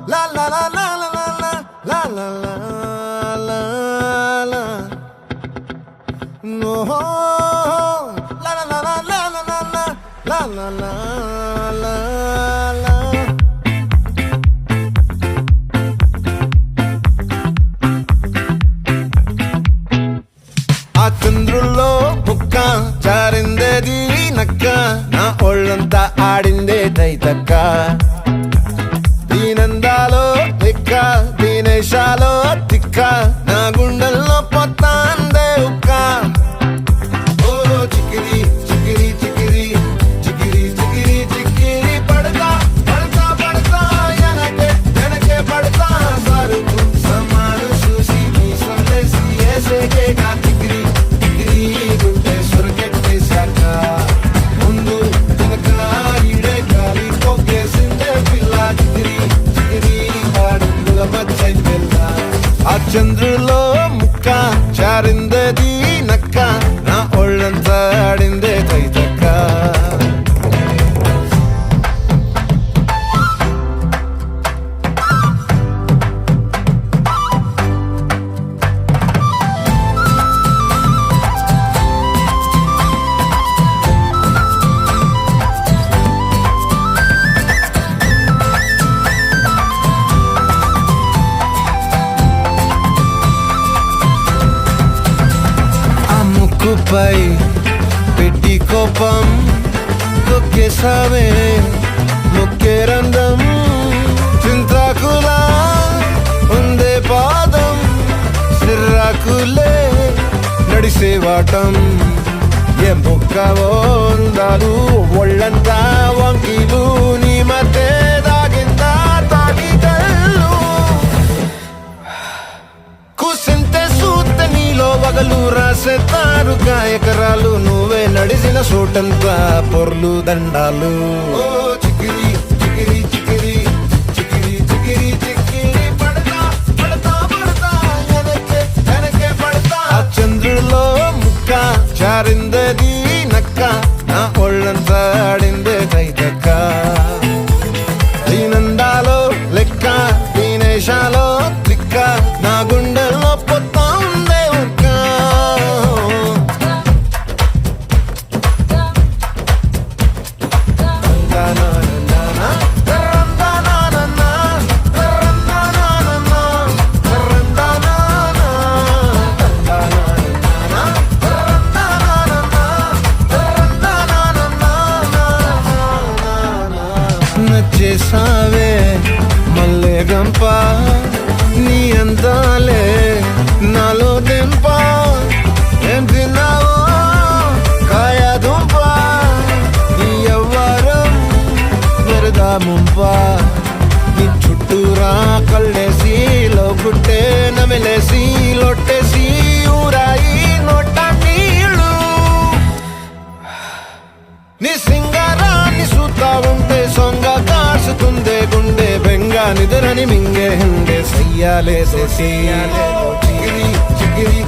La la la la la la la la la la la. No, la la la la la la la la la la la la. ఆ చంద్రుల్లో బుక్క జారిందేది నక్క నా ఒళ్ళంతా ఆడిందే తైతక్క దీనందాలో తిక్క దీనేశాలో తిక్క నా గుండెల్లో పొత్తాందే ఉక్క ఓ చికిరి చికిరి చికిరి చికిరి చికిరి చికిరి పడతా పడతా పడతా ఎనకే ఎనకే పడతా సరుకు సమాను చూసి నీ సందేశి ఏసేకే గా చికిరి చికిరి గుండె సొరకెట్టేశాక ముందు వెనక ఈడే గాలి పోగేసిందే పిల్ల చికిరి చికిరి ఆడుల మచ్చై పిల్ల ఆ చంద్రులో ముక్క చారిందది నక్క నా ఒళ్ళంతా ఆడిందే తైతక్క ఆ ముక్కుపై పెట్టి కోపం తొక్కేసావే ముక్కే రంధ్రం చింతాకులా ఉందే పాదం సిర్రాకులే నడిసే వాటం ఏ ముక్కవో ఉందాలు ఒళ్ళంతా వంకీలు నీ మధ్య దాగిందా తాగిదళ్ళు కూసింతే సూత్త నీలో వగలు రాసేతారుగా ఎకరాలు నువ్వే నడిసిన చోటంతా పొర్లు దండాలు ఓ చికిరి చికిరి చికిరి చికిరి చికిరి చికిరి పడతా పడతా పడతా ఎనకే ఎనకే పడతా ఆ చంద్రులో ముక్క చారిందది నక్క నా ఒళ్ళంతా ఆడిందే తైతక్క దీనందాలో లెక్క దీనేశాలో తిక్క నా గుండెల్లో పొత్తా ఉందే ఉక్క నచ్చేసావే మల్లె గంప నీ అందాలే నాలో దెంప ఏం తిన్నావో కాయ దుంప నీ ఎవ్వరం వెరదా ముంప నీ చుట్టూరా కళ్ళేసి లోగుట్టే నమిలేసి లొట్టేసి ఊరాయి నోట నీళ్ళు నీ సింగారాన్ని చూతా ఉంటే సొంగ కాసుతుందే గుండె బెంగ నిద్రని మింగే హండే సయ్యాలే చికిరి చికిరి